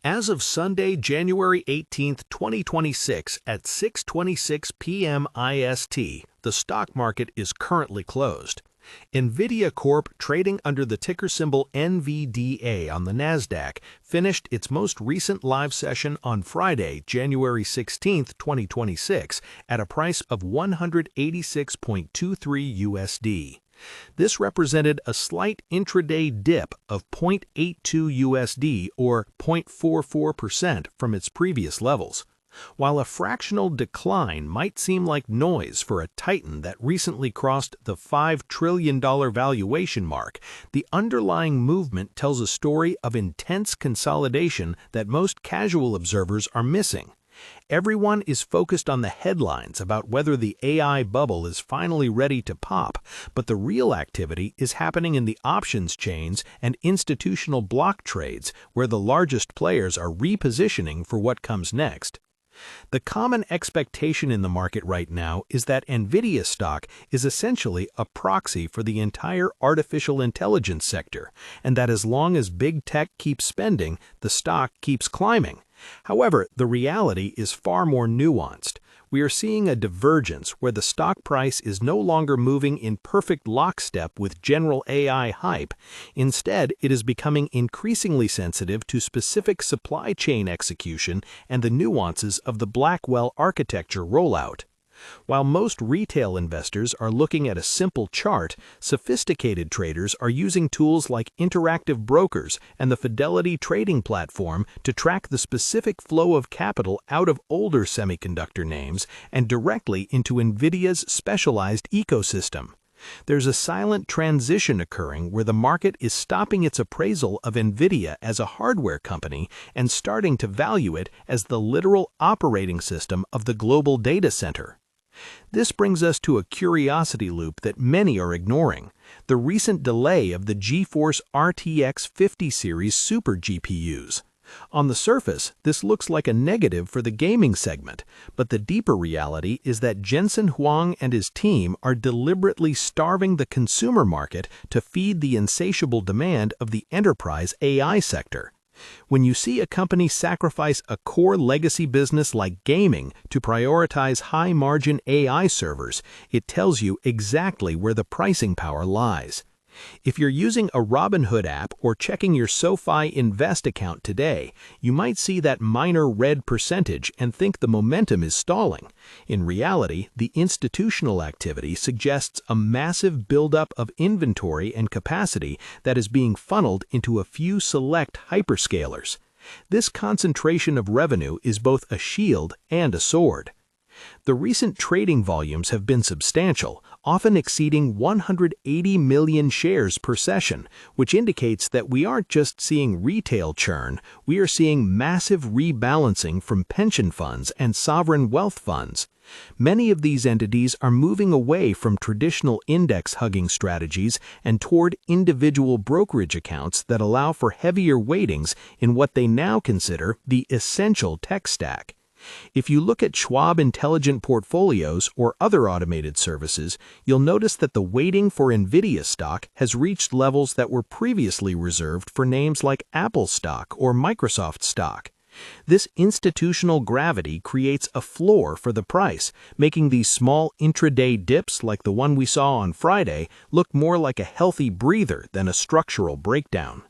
As of Sunday, January 18, 2026 at 6:26 p.m. IST, the stock market is currently closed. NVIDIA Corp, trading under the ticker symbol NVDA on the Nasdaq, finished its most recent live session on Friday, January 16, 2026, at a price of $186.23 USD. This represented a slight intraday dip of 0.82 USD or 0.44% from its previous levels. While a fractional decline might seem like noise for a titan that recently crossed the $5 trillion valuation mark, the underlying movement tells a story of intense consolidation that most casual observers are missing. Everyone is focused on the headlines about whether the AI bubble is finally ready to pop, but the real activity is happening in the options chains and institutional block trades, where the largest players are repositioning for what comes next. The common expectation in the market right now is that NVIDIA stock is essentially a proxy for the entire artificial intelligence sector, and that as long as big tech keeps spending, the stock keeps climbing. However, the reality is far more nuanced. We are seeing a divergence where the stock price is no longer moving in perfect lockstep with general AI hype. Instead, it is becoming increasingly sensitive to specific supply chain execution and the nuances of the Blackwell architecture rollout. While most retail investors are looking at a simple chart, sophisticated traders are using tools like interactive brokers and the Fidelity trading platform to track the specific flow of capital out of older semiconductor names and directly into NVIDIA's specialized ecosystem. There's a silent transition occurring where the market is stopping its appraisal of NVIDIA as a hardware company and starting to value it as the literal operating system of the global data center. This brings us to a curiosity loop that many are ignoring: the recent delay of the GeForce RTX 50 series super GPUs. On the surface, this looks like a negative for the gaming segment, but the deeper reality is that Jensen Huang and his team are deliberately starving the consumer market to feed the insatiable demand of the enterprise AI sector. When you see a company sacrifice a core legacy business like gaming to prioritize high-margin AI servers, it tells you exactly where the pricing power lies. If you're using a Robinhood app or checking your SoFi Invest account today, you might see that minor red percentage and think the momentum is stalling. In reality, the institutional activity suggests a massive buildup of inventory and capacity that is being funneled into a few select hyperscalers. This concentration of revenue is both a shield and a sword. The recent trading volumes have been substantial, often exceeding 180 million shares per session, which indicates that we aren't just seeing retail churn, we are seeing massive rebalancing from pension funds and sovereign wealth funds. Many of these entities are moving away from traditional index-hugging strategies and toward individual brokerage accounts that allow for heavier weightings in what they now consider the essential tech stack. If you look at Schwab Intelligent Portfolios or other automated services, you'll notice that the weighting for NVIDIA stock has reached levels that were previously reserved for names like Apple stock or Microsoft stock. This institutional gravity creates a floor for the price, making these small intraday dips like the one we saw on Friday look more like a healthy breather than a structural breakdown.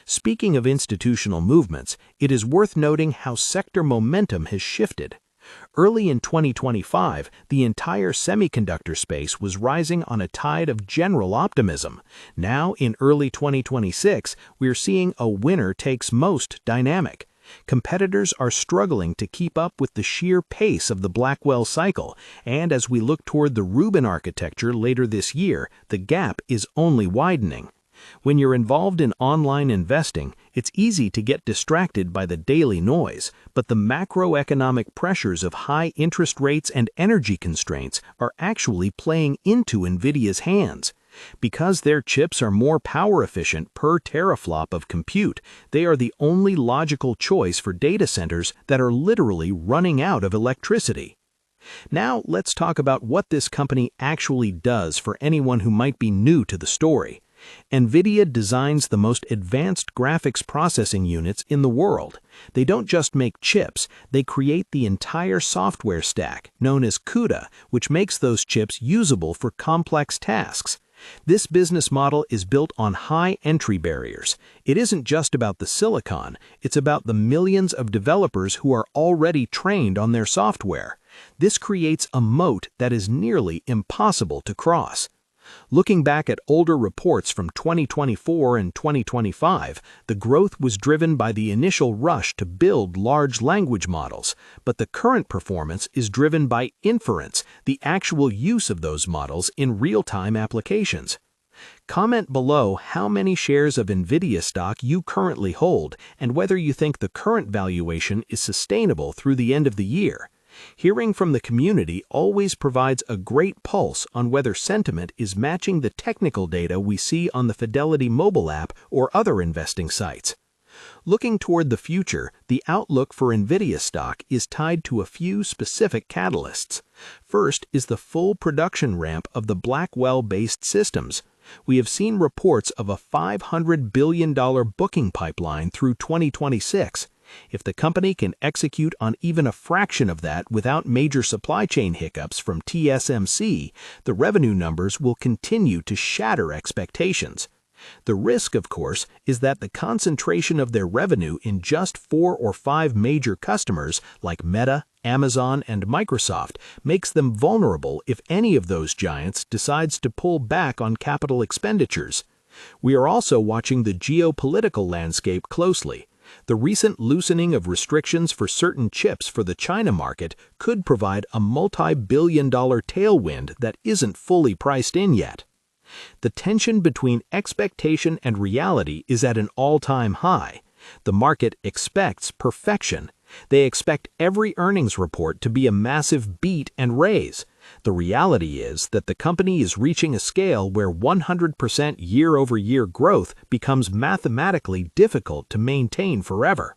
Speaking of institutional movements, it is worth noting how sector momentum has shifted. Early in 2025, the entire semiconductor space was rising on a tide of general optimism. Now, in early 2026, we're seeing a winner-takes-most dynamic. Competitors are struggling to keep up with the sheer pace of the Blackwell cycle, and as we look toward the Rubin architecture later this year, the gap is only widening. When you're involved in online investing, it's easy to get distracted by the daily noise, but the macroeconomic pressures of high interest rates and energy constraints are actually playing into NVIDIA's hands. Because their chips are more power efficient per teraflop of compute, they are the only logical choice for data centers that are literally running out of electricity. Now let's talk about what this company actually does for anyone who might be new to the story. NVIDIA designs the most advanced graphics processing units in the world. They don't just make chips, they create the entire software stack, known as CUDA, which makes those chips usable for complex tasks. This business model is built on high entry barriers. It isn't just about the silicon, it's about the millions of developers who are already trained on their software. This creates a moat that is nearly impossible to cross. Looking back at older reports from 2024 and 2025, the growth was driven by the initial rush to build large language models, but the current performance is driven by inference, the actual use of those models in real-time applications. Comment below how many shares of NVIDIA stock you currently hold and whether you think the current valuation is sustainable through the end of the year. Hearing from the community always provides a great pulse on whether sentiment is matching the technical data we see on the Fidelity mobile app or other investing sites. Looking toward the future, the outlook for NVIDIA stock is tied to a few specific catalysts. First is the full production ramp of the Blackwell-based systems. We have seen reports of a $500 billion booking pipeline through 2026. If the company can execute on even a fraction of that without major supply chain hiccups from TSMC, the revenue numbers will continue to shatter expectations. The risk, of course, is that the concentration of their revenue in just 4 or 5 major customers like Meta, Amazon, and Microsoft makes them vulnerable if any of those giants decides to pull back on capital expenditures. We are also watching the geopolitical landscape closely. The recent loosening of restrictions for certain chips for the China market could provide a multi-billion-dollar tailwind that isn't fully priced in yet. The tension between expectation and reality is at an all-time high. The market expects perfection. They expect every earnings report to be a massive beat and raise. The reality is that the company is reaching a scale where 100% year-over-year growth becomes mathematically difficult to maintain forever.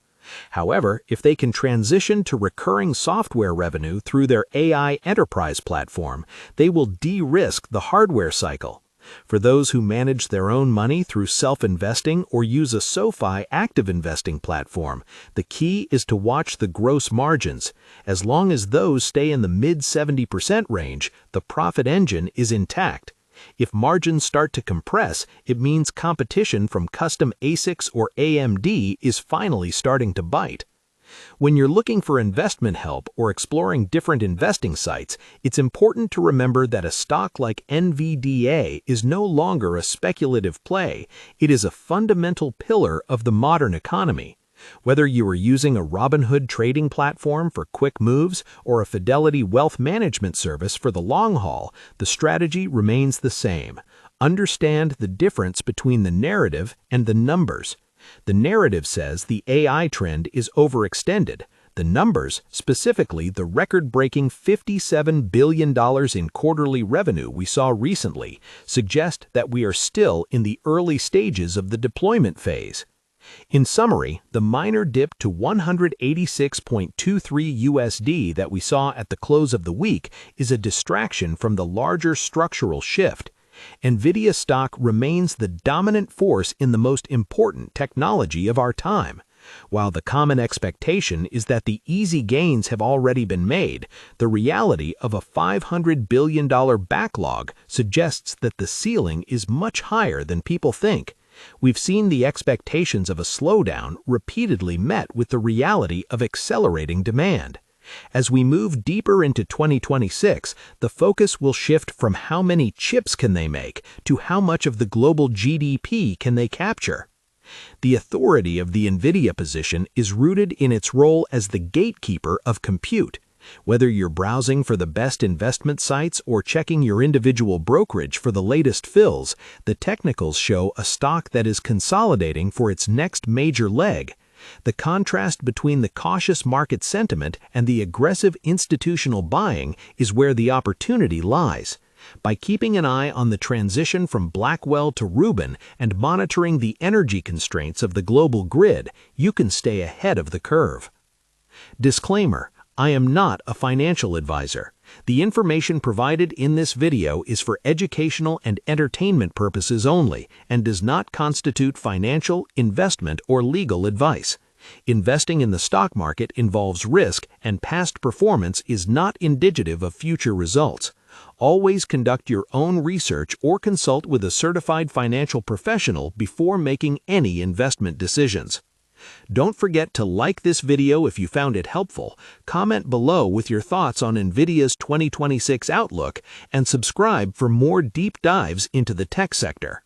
However, if they can transition to recurring software revenue through their AI enterprise platform, they will de-risk the hardware cycle. For those who manage their own money through self-investing or use a SoFi active investing platform, the key is to watch the gross margins. As long as those stay in the mid-70% range, the profit engine is intact. If margins start to compress, it means competition from custom ASICs or AMD is finally starting to bite. When you're looking for investment help or exploring different investing sites, it's important to remember that a stock like NVDA is no longer a speculative play. It is a fundamental pillar of the modern economy. Whether you are using a Robinhood trading platform for quick moves or a Fidelity wealth management service for the long haul, the strategy remains the same. Understand the difference between the narrative and the numbers. The narrative says the AI trend is overextended. The numbers, specifically the record-breaking $57 billion in quarterly revenue we saw recently, suggest that we are still in the early stages of the deployment phase. In summary, the minor dip to 186.23 USD that we saw at the close of the week is a distraction from the larger structural shift. NVIDIA stock remains the dominant force in the most important technology of our time. While the common expectation is that the easy gains have already been made, the reality of a $500 billion backlog suggests that the ceiling is much higher than people think. We've seen the expectations of a slowdown repeatedly met with the reality of accelerating demand. As we move deeper into 2026, the focus will shift from how many chips can they make to how much of the global GDP can they capture. The authority of the NVIDIA position is rooted in its role as the gatekeeper of compute. Whether you're browsing for the best investment sites or checking your individual brokerage for the latest fills, the technicals show a stock that is consolidating for its next major leg. The contrast between the cautious market sentiment and the aggressive institutional buying is where the opportunity lies. By keeping an eye on the transition from Blackwell to Rubin and monitoring the energy constraints of the global grid, you can stay ahead of the curve. Disclaimer: I am not a financial advisor. The information provided in this video is for educational and entertainment purposes only and does not constitute financial, investment, or legal advice. Investing in the stock market involves risk, and past performance is not indicative of future results. Always conduct your own research or consult with a certified financial professional before making any investment decisions. Don't forget to like this video if you found it helpful, comment below with your thoughts on NVIDIA's 2026 outlook, and subscribe for more deep dives into the tech sector.